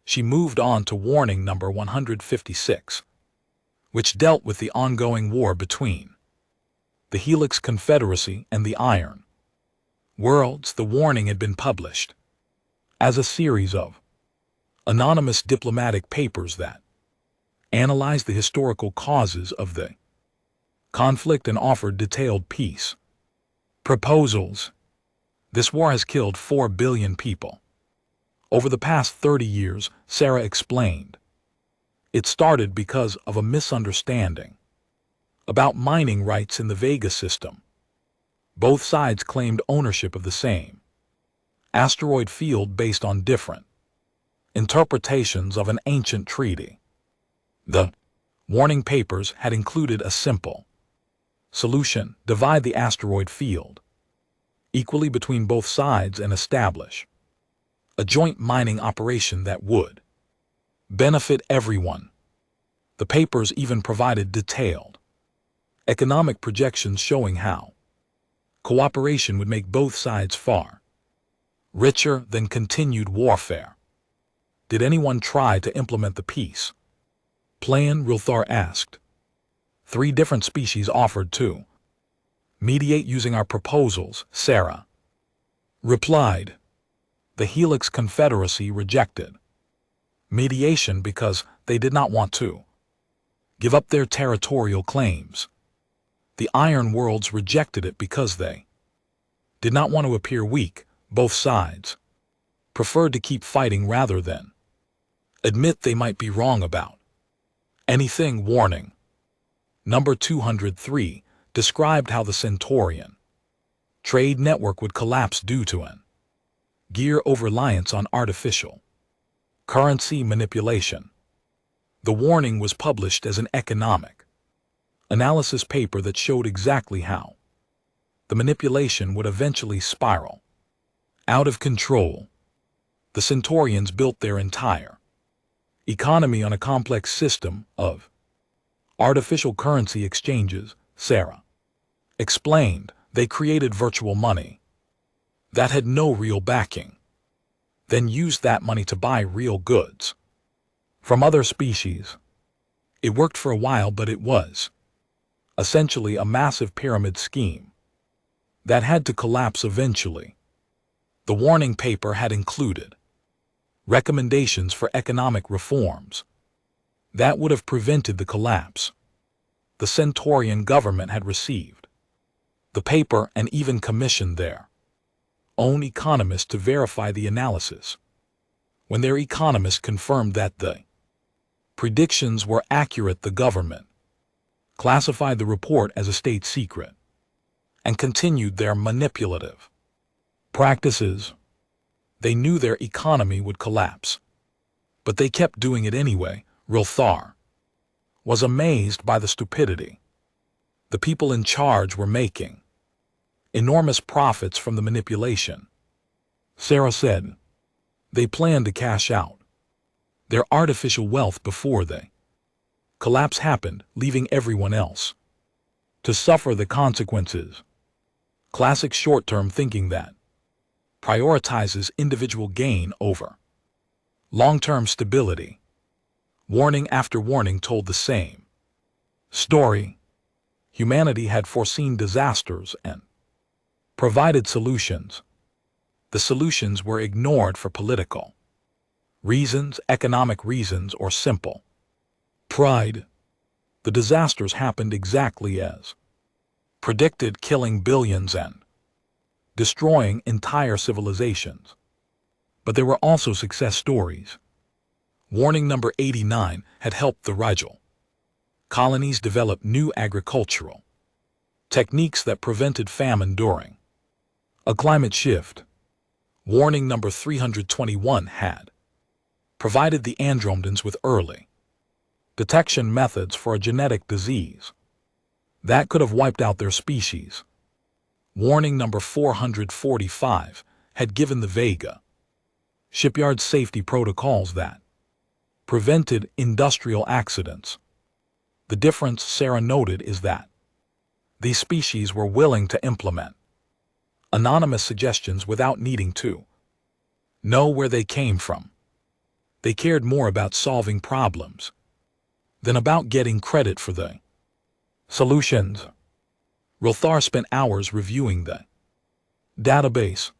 She moved on to warning number 156, which dealt with the ongoing war between the Helix Confederacy and the Iron Worlds. The warning had been published as a series of anonymous diplomatic papers that analyzed the historical causes of the conflict and offered detailed peace proposals. This war has killed 4 billion people over the past 30 years, Sarah explained. It started because of a misunderstanding about mining rights in the Vega system. Both sides claimed ownership of the same asteroid field based on different interpretations of an ancient treaty. The warning papers had included a simple solution: divide the asteroid field equally between both sides and establish a joint mining operation that would benefit everyone. The papers even provided detailed economic projections showing how cooperation would make both sides far richer than continued warfare. Did anyone try to implement the peace plan? Rilthar asked. 3 different species offered to mediate using our proposals, Sarah replied. The Helix Confederacy rejected mediation because they did not want to give up their territorial claims. The Iron Worlds rejected it because they did not want to appear weak. Both sides preferred to keep fighting rather than admit they might be wrong about anything. Warning number 203 described how the Centaurian trade network would collapse due to an over-reliance on artificial currency manipulation. The warning was published as an economic analysis paper that showed exactly how the manipulation would eventually spiral out of control. The Centaurians built their entire economy on a complex system of artificial currency exchanges, Sarah explained. They created virtual money that had no real backing, then used that money to buy real goods from other species. It worked for a while, but it was essentially a massive pyramid scheme that had to collapse eventually. The warning paper had included recommendations for economic reforms that would have prevented the collapse. the Centaurian government had received the paper and even commissioned their own economists to verify the analysis. When their economists confirmed that the predictions were accurate, the government classified the report as a state secret and continued their manipulative practices. They knew their economy would collapse, but they kept doing it anyway. Rilthar was amazed by the stupidity the people in charge were making enormous profits from the manipulation. Sarah said they planned to cash out their artificial wealth before the collapse happened, leaving everyone else to suffer the consequences. Classic short-term thinking that prioritizes individual gain over long-term stability. Warning after warning told the same story. Humanity had foreseen disasters and provided solutions. The solutions were ignored for political reasons, economic reasons, or simple pride. The disasters happened exactly as predicted, killing billions and destroying entire civilizations. But there were also success stories. Warning number 89 had helped the Rigel colonies develop new agricultural techniques that prevented famine during a climate shift. Warning number 321 had provided the Andromedans with early detection methods for a genetic disease that could have wiped out their species. Warning number 445 had given the Vega shipyard safety protocols that prevented industrial accidents. The difference, Sarah noted, is that these species were willing to implement anonymous suggestions without needing to know where they came from. They cared more about solving problems than about getting credit for the solutions. Rilthar spent hours reviewing the database,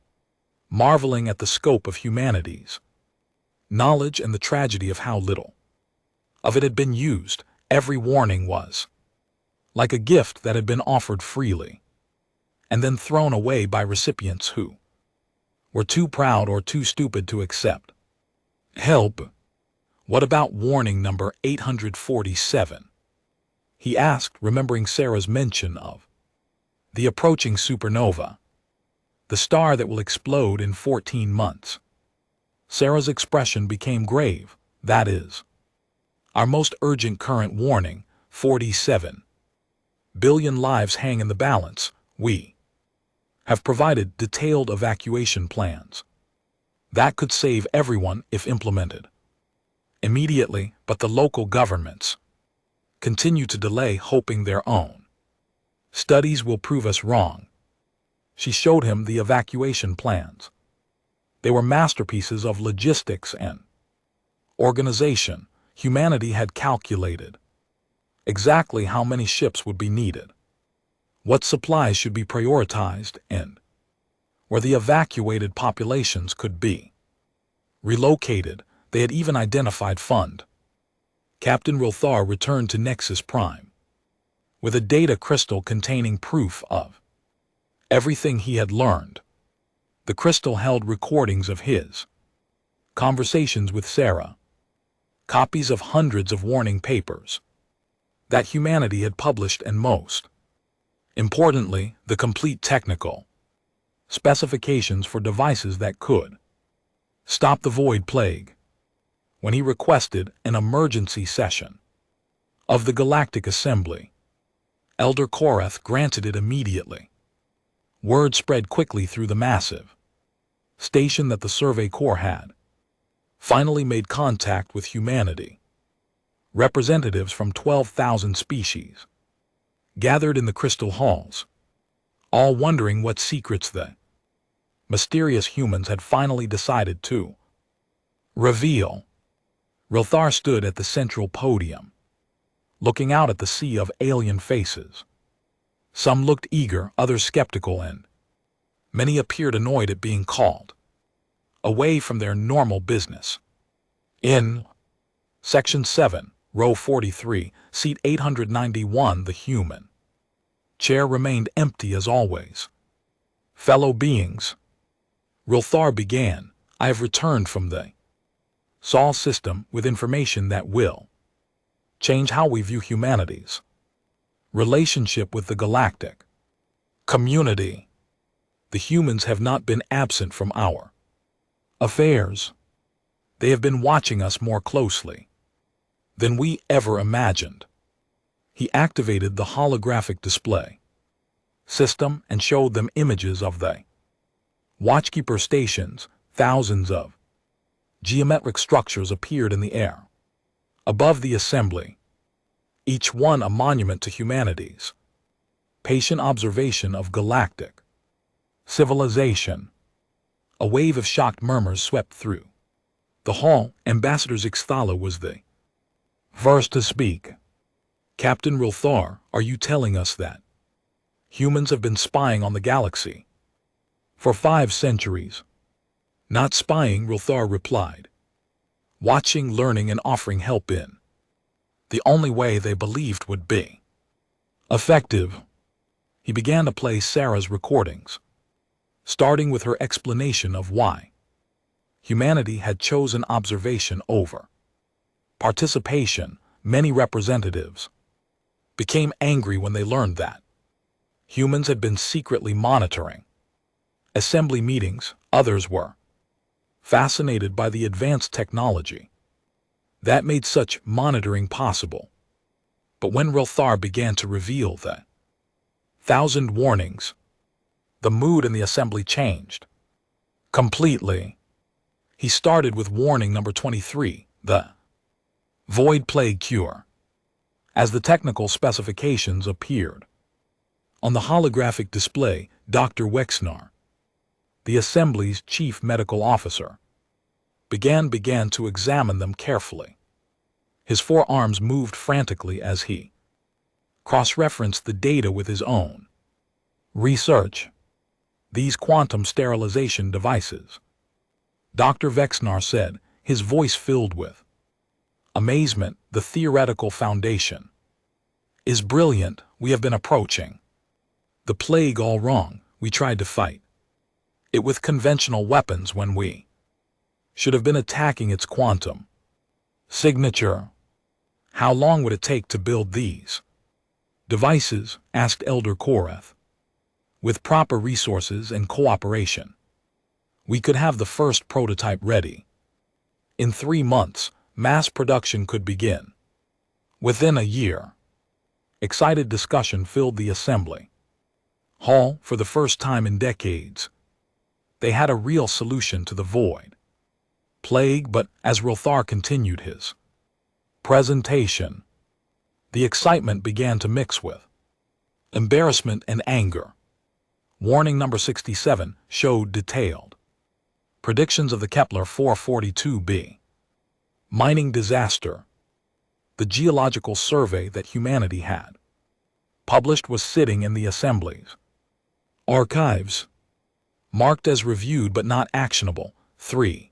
marveling at the scope of humanity's knowledge and the tragedy of how little of it had been used. Every warning was like a gift that had been offered freely and then thrown away by recipients who were too proud or too stupid to accept help. What about warning number 847? He asked, remembering Sarah's mention of the approaching supernova, the star that will explode in 14 months. Sarah's expression became grave. That is our most urgent current warning. 47 billion lives hang in the balance. We have provided detailed evacuation plans that could save everyone if implemented immediately, but the local governments continue to delay, hoping their own studies will prove us wrong. She showed him the evacuation plans. They were masterpieces of logistics and organization. Humanity had calculated exactly how many ships would be needed, what supplies should be prioritized, and where the evacuated populations could be relocated. They had even identified fund. Captain Rilthar returned to Nexus Prime with a data crystal containing proof of everything he had learned. The crystal held recordings of his conversations with Sarah, copies of hundreds of warning papers that humanity had published, and most importantly, the complete technical specifications for devices that could stop the void plague. When he requested an emergency session of the Galactic Assembly, Elder Korath granted it immediately. Word spread quickly through the massive station that the Survey Corps had finally made contact with humanity. Representatives from 12,000 species gathered in the crystal halls, all wondering what secrets the mysterious humans had finally decided to reveal. Rilthar stood at the central podium, looking out at the sea of alien faces. Some looked eager, others skeptical, and many appeared annoyed at being called away from their normal business. In Section 7, Row 43, seat 891. The human chair remained empty as always. Fellow beings, Rilthar began, I have returned from the Sol system with information that will change how we view humanity's relationship with the galactic community. The humans have not been absent from our affairs. They have been watching us more closely than we ever imagined. He activated the holographic display system and showed them images of the watchkeeper stations. Thousands of geometric structures appeared in the air above the assembly, each one a monument to humanity's patient observation of galactic civilization. A wave of shocked murmurs swept through the hall. Ambassador Ixthala was the first to speak. Captain Rilthar, are you telling us that humans have been spying on the galaxy for 5 centuries? Not spying, Rilthar replied. Watching, learning, and offering help in the only way they believed would be effective. He began to play Sarah's recordings, starting with her explanation of why humanity had chosen observation over participation. Many representatives became angry when they learned that humans had been secretly monitoring assembly meetings. Others were fascinated by the advanced technology that made such monitoring possible. But when Rilthar began to reveal the 1,000 warnings, the mood in the assembly changed completely. He started with warning number 23, the Void Plague Cure. As the technical specifications appeared on the holographic display, Dr. Wexner, the Assembly's chief medical officer, began to examine them carefully. His forearms moved frantically as he cross-referenced the data with his own research. These quantum sterilization devices, Dr. Wexner said, his voice filled with amazement, the theoretical foundation is brilliant. We have been approaching the plague all wrong. We tried to fight it with conventional weapons when we should have been attacking its quantum signature. How long would it take to build these devices? Asked Elder Korath. With proper resources and cooperation, we could have the first prototype ready. In 3 months, mass production could begin. Within a year. Excited discussion filled the assembly hall. For the first time in decades, they had a real solution to the void plague. But as Rilthar continued his presentation, the excitement began to mix with embarrassment and anger. Warning number 67 showed detailed predictions of the Kepler 442b mining disaster. The geological survey that humanity had published was sitting in the Assembly's archives, marked as reviewed but not actionable. 3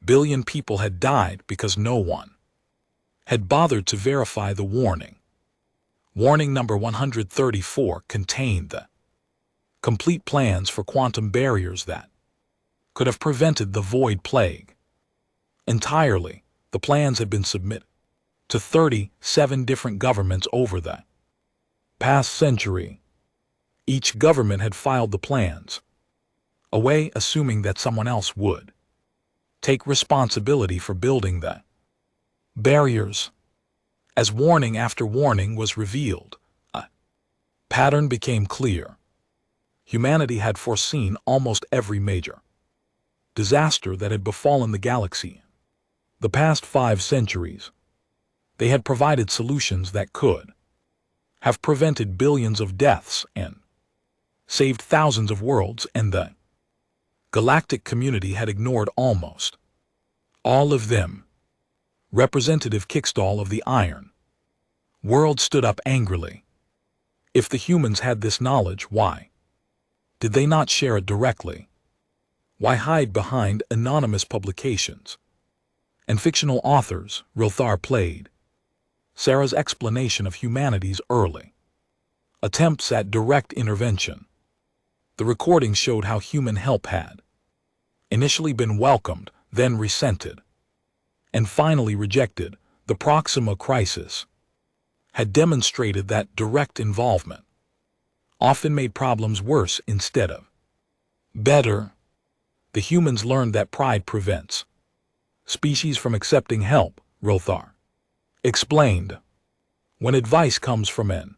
billion people had died because no one had bothered to verify the warning. Warning number 134 contained the complete plans for quantum barriers that could have prevented the void plague entirely. The plans had been submitted to 37 different governments over the past century. Each government had filed the plans away, assuming that someone else would take responsibility for building the barriers. As warning after warning was revealed, a pattern became clear. Humanity had foreseen almost every major disaster that had befallen the galaxy the past 5 centuries. They had provided solutions that could have prevented billions of deaths and saved thousands of worlds, and the galactic community had ignored almost all of them. Representative Kickstall of the Iron World stood up angrily. If the humans had this knowledge, why did they not share it directly? Why hide behind anonymous publications and fictional authors? Rilthar played Sarah's explanation of humanity's early attempts at direct intervention. The recording showed how human help had initially been welcomed, then resented, and finally rejected. The Proxima crisis had demonstrated that direct involvement often made problems worse instead of better. The humans learned that pride prevents species from accepting help, Rothar explained. When advice comes from an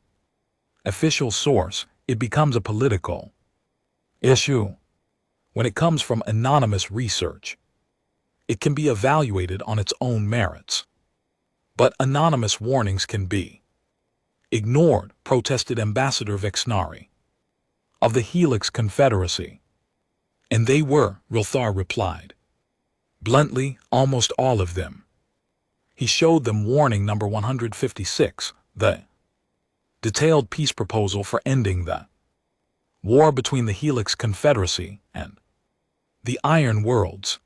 official source, it becomes a political issue. When it comes from anonymous research, it can be evaluated on its own merits. But anonymous warnings can be ignored, protested Ambassador Vexnari of the Helix Confederacy. And they were, Rothar replied. Bluntly, almost all of them. He showed them warning number 156, the detailed peace proposal for ending the war between the Helix Confederacy and the Iron Worlds.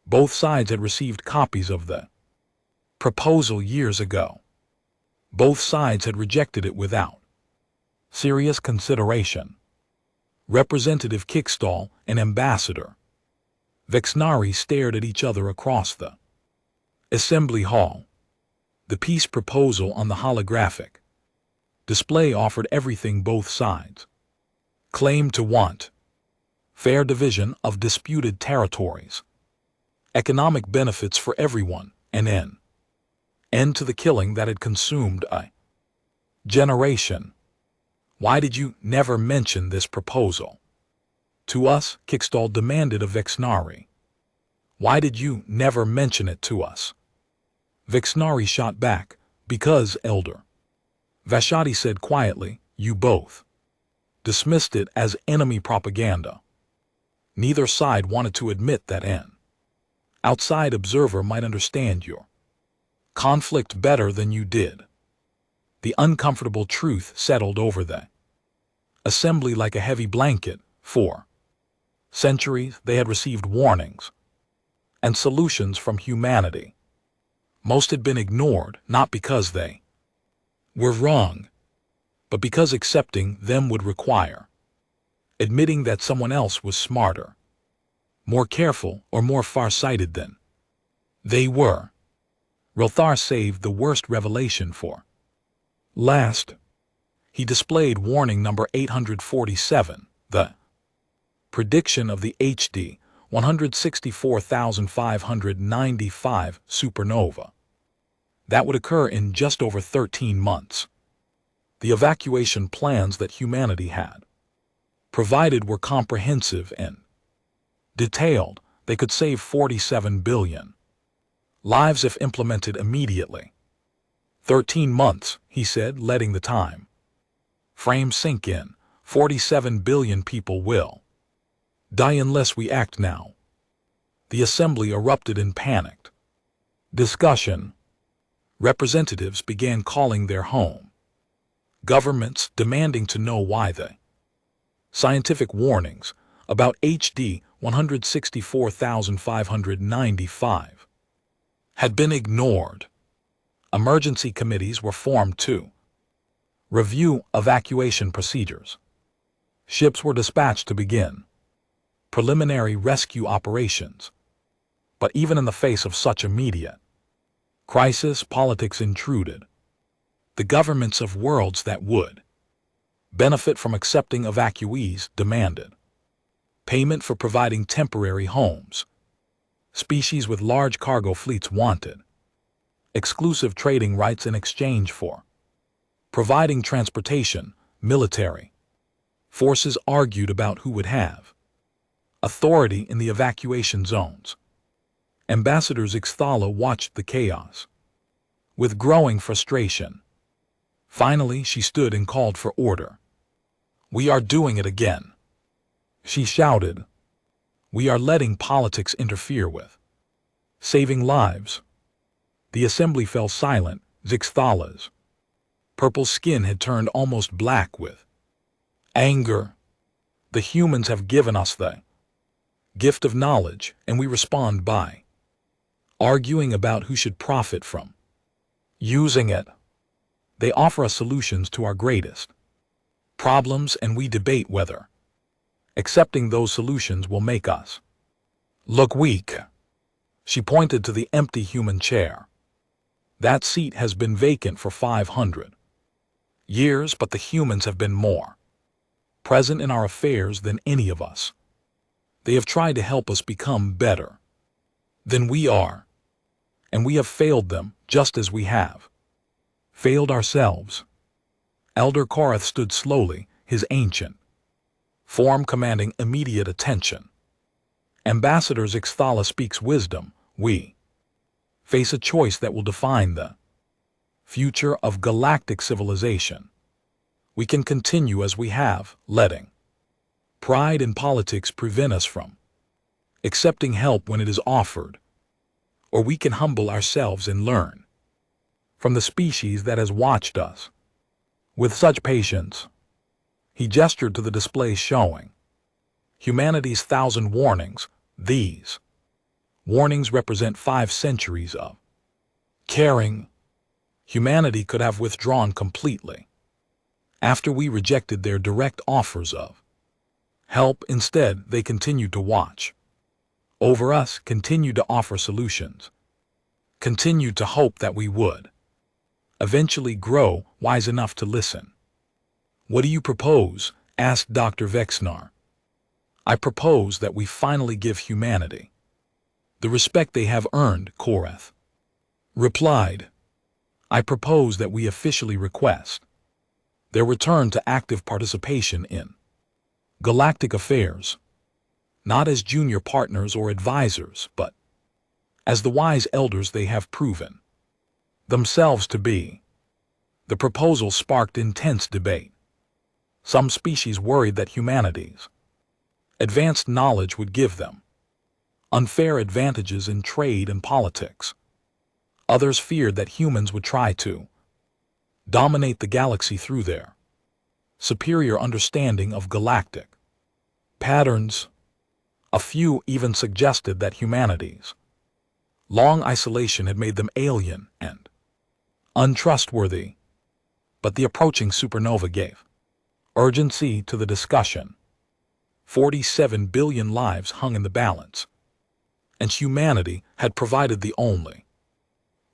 Both sides had received copies of the proposal years ago. Both sides had rejected it without serious consideration. Representative Kickstall and Ambassador Vexnari stared at each other across the Assembly Hall. The peace proposal on the holographic display offered everything both sides claimed to want: fair division of disputed territories, economic benefits for everyone, and an end to the killing that had consumed a generation. Why did you never mention this proposal to us? Kickstall demanded of Vexnari. Why did you never mention it to us? Vexnari shot back. Because, Elder Vashati said quietly, you both dismissed it as enemy propaganda. Neither side wanted to admit that an outside observer might understand your conflict better than you did. The uncomfortable truth settled over the assembly like a heavy blanket. For centuries they had received warnings and solutions from humanity. Most had been ignored, not because they were wrong, but because accepting them would require admitting that someone else was smarter, more careful, or more far-sighted than they were. Rothar saved the worst revelation for last. He displayed warning number 847, the prediction of the HD 164,595 supernova that would occur in just over 13 months. The evacuation plans that humanity had provided were comprehensive and detailed. They could save 47 billion lives if implemented immediately. 13 months, he said, letting the time frame sink in. 47 billion people will die unless we act now. The assembly erupted in panicked discussion. Representatives began calling their home governments, demanding to know why the scientific warnings about HD 164,595 had been ignored. Emergency committees were formed to review evacuation procedures. Ships were dispatched to begin preliminary rescue operations. But even in the face of such immediate crisis, politics intruded. The governments of worlds that would benefit from accepting evacuees demanded payment for providing temporary homes. Species with large cargo fleets wanted exclusive trading rights in exchange for providing transportation. Military forces argued about who would have authority in the evacuation zones. Ambassador Ixthala watched the chaos with growing frustration. Finally, she stood and called for order. We are doing it again, she shouted. We are letting politics interfere with saving lives. The assembly fell silent. Ixthala's purple skin had turned almost black with anger. The humans have given us the gift of knowledge, and we respond by arguing about who should profit from Using it, they offer us solutions to our greatest problems, and we debate whether accepting those solutions will make us look weak. She pointed to the empty human chair. That seat has been vacant for 500 years, but the humans have been more present in our affairs than any of us. They have tried to help us become better than we are, and we have failed them just as we have failed ourselves. Elder Korath stood slowly, his ancient form commanding immediate attention. Ambassadors, Ixthala speaks wisdom. We face a choice that will define the future of galactic civilization. We can continue as we have, letting pride in politics prevent us from accepting help when it is offered, or we can humble ourselves and learn from the species that has watched us with such patience. He gestured to the display showing humanity's 1,000 warnings. These warnings represent 5 centuries of caring. Humanity could have withdrawn completely after we rejected their direct offers of help. Instead, they continued to watch over us, continued to offer solutions, continued to hope that we would eventually grow wise enough to listen. "What do you propose?" asked Dr. Vexnar. "I propose that we finally give humanity the respect they have earned," Korath replied. "I propose that we officially request their return to active participation in galactic affairs, not as junior partners or advisors, but as the wise elders they have proven themselves to be." The proposal sparked intense debate. Some species worried that humanity's advanced knowledge would give them unfair advantages in trade and politics. Others feared that humans would try to dominate the galaxy through their superior understanding of galactic patterns. A few even suggested that humanity's long isolation had made them alien and untrustworthy. But the approaching supernova gave urgency to the discussion. 47 billion lives hung in the balance, and humanity had provided the only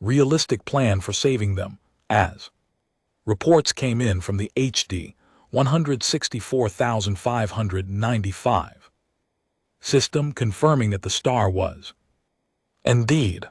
realistic plan for saving them, as reports came in from the HD 164,595 system confirming that the star was indeed